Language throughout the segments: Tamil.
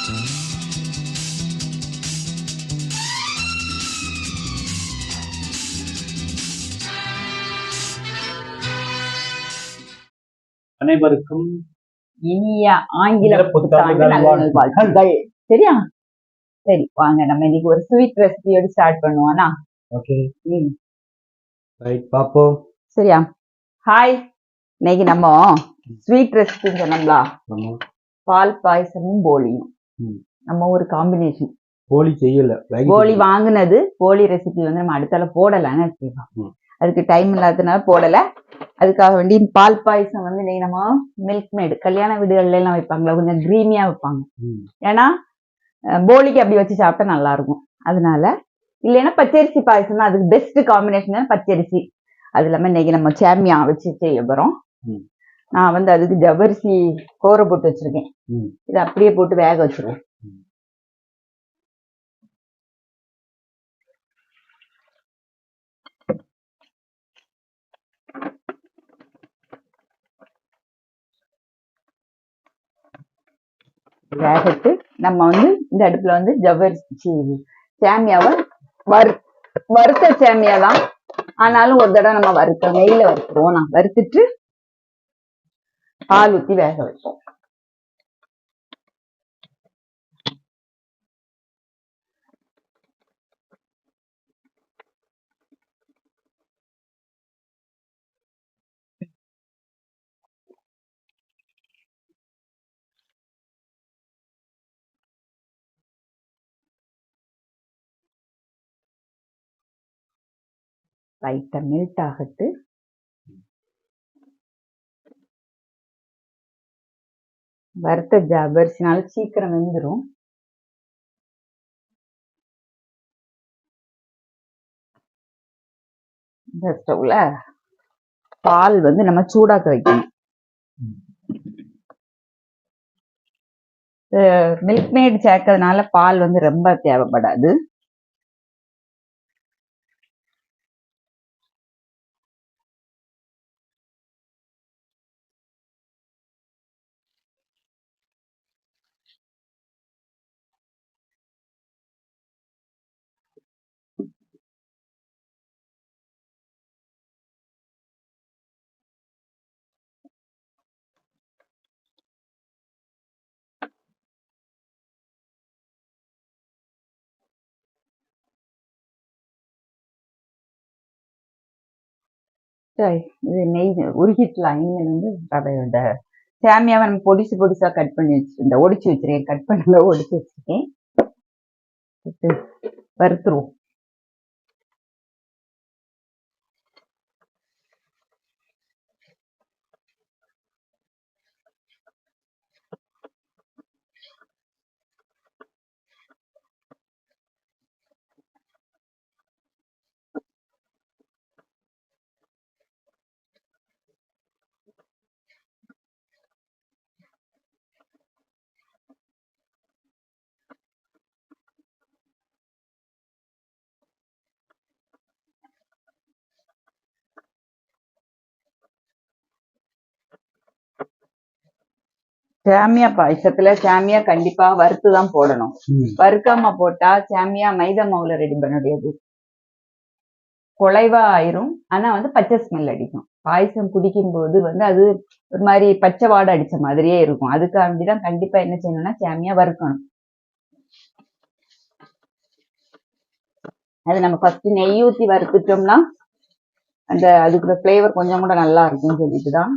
அனைவருக்கும் இனிய ஆங்கில புத்தாண்டு நல்வாழ்த்துக்கள். சரியா? சரி, வாங்க நம்ம இன்னைக்கு ஒரு ஸ்வீட் ரெசிபியோட ஸ்டார்ட் பண்ணுவோம்னா. ஓகே, ரைட், பாப்போம். சரியா? ஹாய், இன்னைக்கு நம்ம ஸ்வீட் ரெசிபின்னு சொன்னோம்ல, பால் பாயசமும் போலியும். நம்ம ஒரு காம்பினேஷன். போலி செய்யல, போலி வாங்கினது. போலி ரெசிபி வந்து நம்ம அடுத்தால போடலான்னு வச்சுக்கலாம். அதுக்கு டைம் இல்லாததுனால போடல. அதுக்காக வேண்டி பால் பாயசம் வந்து இன்னைக்கு நம்ம மில்க் மேடு கல்யாண வீடுகள்ல எல்லாம் வைப்பாங்களா, கொஞ்சம் கிரீமியா வைப்பாங்க. ஏன்னா போலிக்கு அப்படி வச்சு சாப்பிட்டா நல்லா இருக்கும். அதனால இல்லைன்னா பச்சரிசி பாயசம் தான் அதுக்கு பெஸ்ட் காம்பினேஷன். பச்சரிசி அது இல்லாம இன்னைக்கு நம்ம சேமியா வச்சு செய்ய போறோம். நான் வந்து அதுக்கு ஜவ்வரிசி கோரை போட்டு வச்சிருக்கேன். இதை அப்படியே போட்டு வேக வச்சிருவேன். வேகட்டு நம்ம வந்து இந்த அடுப்புல வந்து ஜவ்வரிசி சேமியாவை வறுத்த சேமியா தான். ஆனாலும் ஒரு தடவை நம்ம வறுத்த நெய்ல வறுத்துருவோம். நான் வறுத்துட்டு பால் ஊற்றி வேக வைப்போம். லைட்டா மெல்ட் ஆகட்டு. வறுத்த ஜவ்வரிசினால சீக்கிரம் வெந்துடும். இந்த ஸ்டவ்ல பால் வந்து நம்ம சூடாக்க வைக்கணும். மில்க் மேட் சேர்க்கறதுனால பால் வந்து ரொம்ப தேவைப்படாது. இது நெய் உருகிட்டலாம். இனிமேல் வந்து ரவையோட சேமியாவை நம்ம பொடிசு பொடிசா கட் பண்ணி வச்சிருந்தேன். ஒடிச்சு வச்சிருக்கேன். கட் பண்ணல, ஒடிச்சு வச்சிருக்கேன். வறுத்துருவோம். சேமியா பாயசத்துல சேமியா கண்டிப்பா வறுத்துதான் போடணும். வறுக்காம போட்டா சேமியா மைதா மாவுல ரெடி பண்ண முடியாது, குலைவா ஆயிரும். ஆனா வந்து பச்சை ஸ்மெல் அடிக்கும். பாயசம் குடிக்கும் போது வந்து அது ஒரு மாதிரி பச்சை வாடை அடிச்ச மாதிரியே இருக்கும். அதுக்காண்டிதான் கண்டிப்பா என்ன செய்யணும்னா சேமியா வறுக்கணும். அது நம்ம ஃபர்ஸ்ட் நெய் ஊற்றி வறுத்துட்டோம்னா அந்த அதுக்கு ஃப்ளேவர் கொஞ்சம் கூட நல்லா இருக்கும்னு சொல்லிட்டுதான்.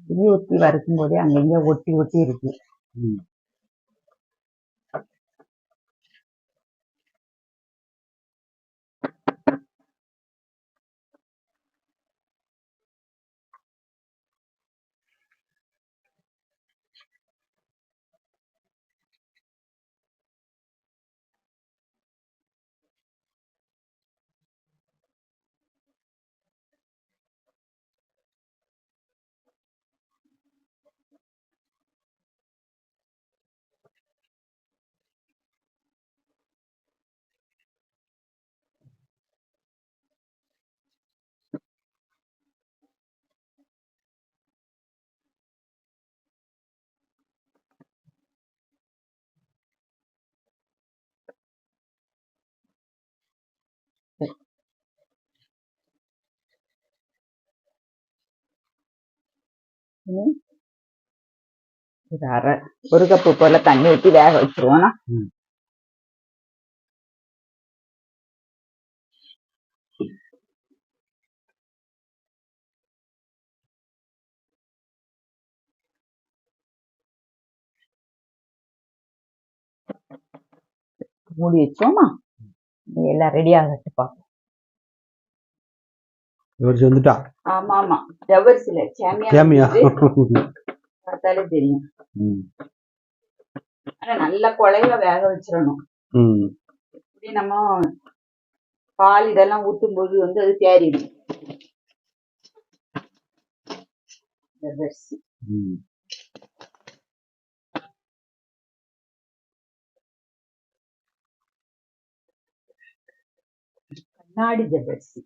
நெய் ஊற்றி வறுக்கும் போதே அங்கங்க ஒட்டி ஒட்டி இருக்கு. இனி ஒரு கப்பு போல தண்ணி ஊற்றி வேக வச்சிருவோம். மூடி வச்சோமா, எல்லாம் ரெடி ஆகட்டுப்பா. ஜவ்வரிசி வந்துட்டா? ஆமா ஆமா, ஜவ்வரிசில சேமியா பார்த்தாலே தெரியும். ஆனா நல்ல குழைய வேக வச்சிடணும். இப்படி நம்ம பால் இதெல்லாம் ஊத்தும் போது வந்து அது தேறிடும். ஜவ்வரிசி கண்ணாடி ஜவ்வரிசி.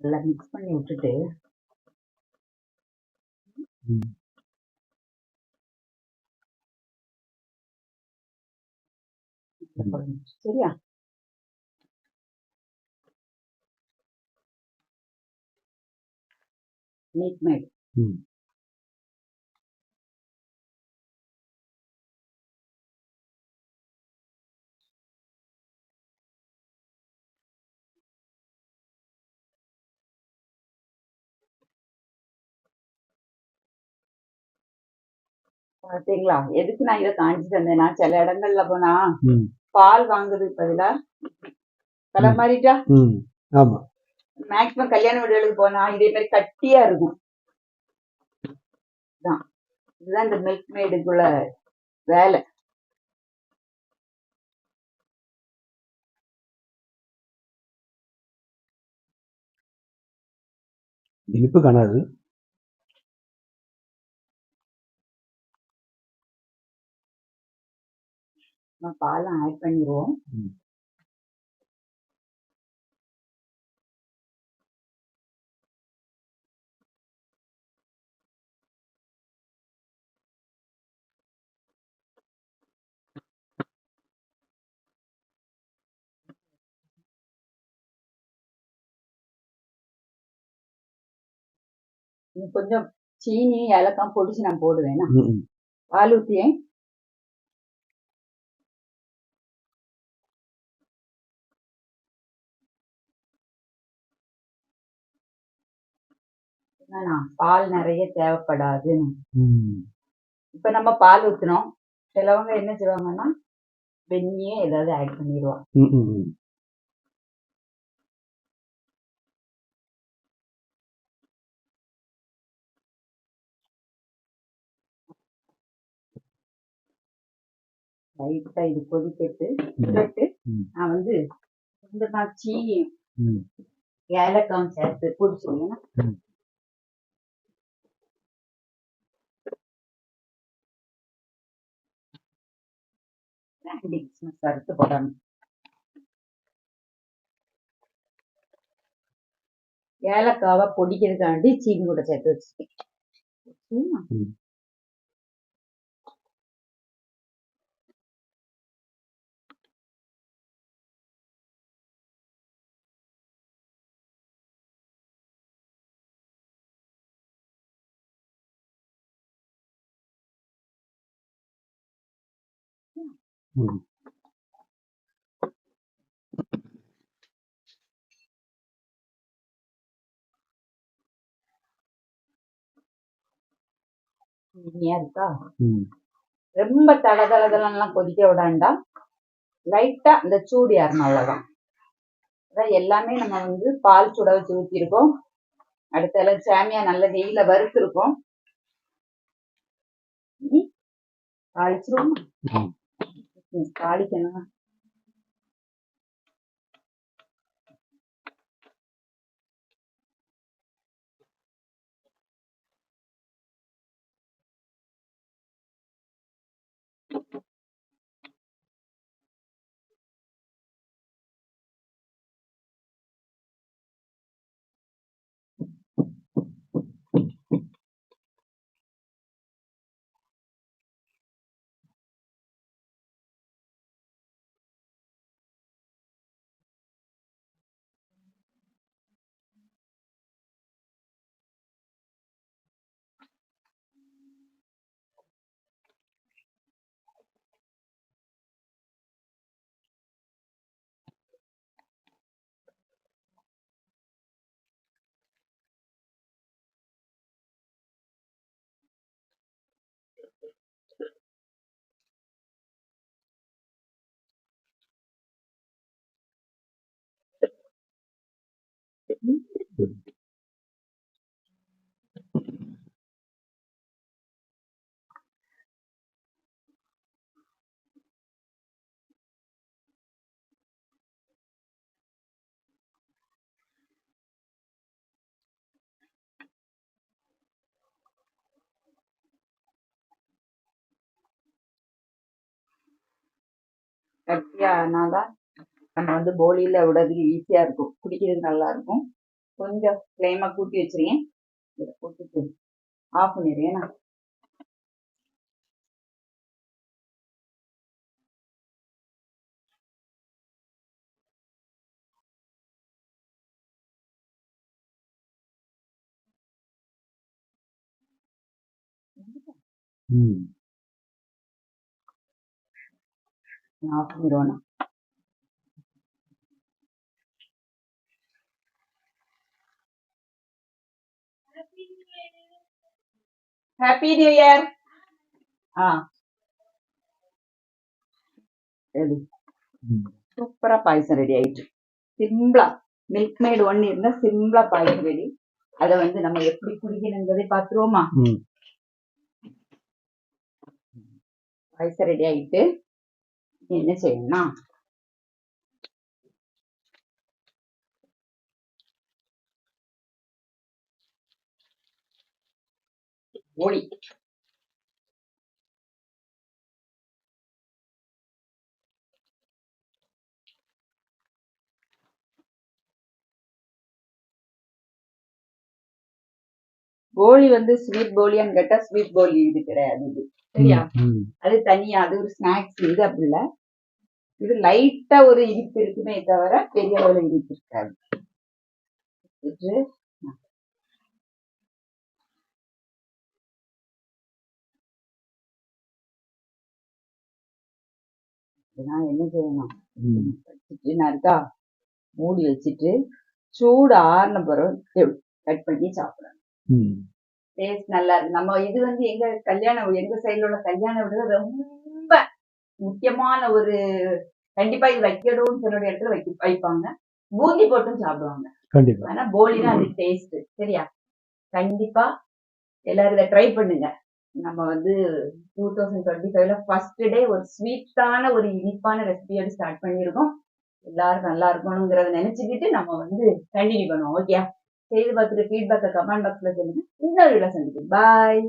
நல்லா மிக்ஸ் பண்ணி விட்டுட்டு சரியா? மில்க் மேட் பாத்தீங்களா? எதுக்கு நான் இதை காஞ்சி தந்தேன்னா, சில இடங்கள்ல போனா பால் வாங்குறதுக்கு பதிலா கலர் மாறிட்டா. மேக்சிமம் கல்யாண வீடுகளுக்கு போனா இதே மாதிரி கட்டியா இருக்கும். இதுதான் இந்த மில்க் மேடுக்குள்ள வேலை. இனிப்பு காணாது. பாலம் ஆட் பண்ணிடுவோம். கொஞ்சம் சீனி ஏலக்காய் பொடிச்சு நான் போடுவேன். பால் ஊற்றியேன். பால் நிறைய தேவைப்படாது. இப்ப நம்ம பால் ஊத்தினோம். சிலவங்க என்ன செய்வாங்கன்னா வெந்நியே ஏதாவது ஆட் பண்ணிடுவாங்க. லைட்டா இது கொதிக்கிட்டு நான் வந்து கொஞ்சமா சீனி ஏலக்காய் சேர்த்து குடிச்சீங்கன்னா கருத்து போடணும். ஏலக்காவை பொடிக்கிறதுக்காண்டி சீனி கூட சேர்த்து வச்சுட்டேன். இருக்கா? ரொம்ப தளதளதெல்லாம் கொதிக்க விடாண்டா, லைட்டா இந்த சூடு ஏறணும், அவ்வளவுதான். அதான் எல்லாமே நம்ம வந்து பால் சுட வச்சு ஊற்றிருக்கோம். அடுத்த சேமியா நல்ல நெய்யில வறுத்து இருக்கும். தாளிச்சிருவோம். தாளிக்கணும். கட்டியானாதான் நம்ம வந்து போலியில விடுறதுக்கு ஈஸியா இருக்கும், குடிக்கிறதுக்கு நல்லா இருக்கும். கொஞ்சம் ஃப்ளேமை கூட்டி வச்சிருக்கேன், இதை போட்டுட்டு ஆஃப் பண்ணிடுறேன். ஆஃப் பண்ணிடுவோம். Happy new year. சூப்பரா பாயசம் ரெடி ஆயிட்டு, சிம்பிளா மில்க் மேட் ஒன்னு இருந்தா சிம்பிளா பாயசம் ரெடி. அதை வந்து நம்ம எப்படி குடிக்கணுங்கிறதை பாத்துருவோமா? பாயசம் ரெடி ஆயிட்டு என்ன செய்யணும்னா, போலி போலி வந்து ஸ்வீட் போலியான்னு கேட்டா ஸ்வீட் போலி இது கிடையாது, இது சரியா? அது தனியா, அது ஒரு ஸ்நாக்ஸ். இது அப்படி இல்ல, இது லைட்டா ஒரு இனிப்பு இருக்குமே தவிர பெரிய அளவுல இனிப்பு இருக்காது. நான் என்ன செய்யணும், நான் இருக்கா மூடி வச்சுட்டு சூடு ஆறின பிறகு கட் பண்ணி சாப்பிடணும். டேஸ்ட் நல்லா இருக்கு. நம்ம இது வந்து எங்க எங்க சைடுல உள்ள கல்யாண வீடு ரொம்ப முக்கியமான ஒரு, கண்டிப்பா இது வைக்கணும்னு சொல்ற இடத்துல வைப்பாங்க. பூந்தி போட்டும் சாப்பிடுவாங்க. ஆனா போலி தான் அது டேஸ்ட், சரியா? கண்டிப்பா எல்லாரும் இதை ட்ரை பண்ணுங்க. நம்ம வந்து 2025ல ஃபர்ஸ்ட் டே ஒரு ஸ்வீட்டான ஒரு இனிப்பான ரெசிபியோட ஸ்டார்ட் பண்ணியிருக்கோம். எல்லாரும் நல்லா இருக்கணுங்கிறத நினைச்சுக்கிட்டு நம்ம வந்து கண்டினியூ பண்ணுவோம். ஓகே, செய்து பார்த்துட்டு ஃபீட்பேக்கை கமெண்ட் பாக்ஸ்ல சொல்லுங்க. இன்னொரு வீடியோல சந்திப்போம். பாய்.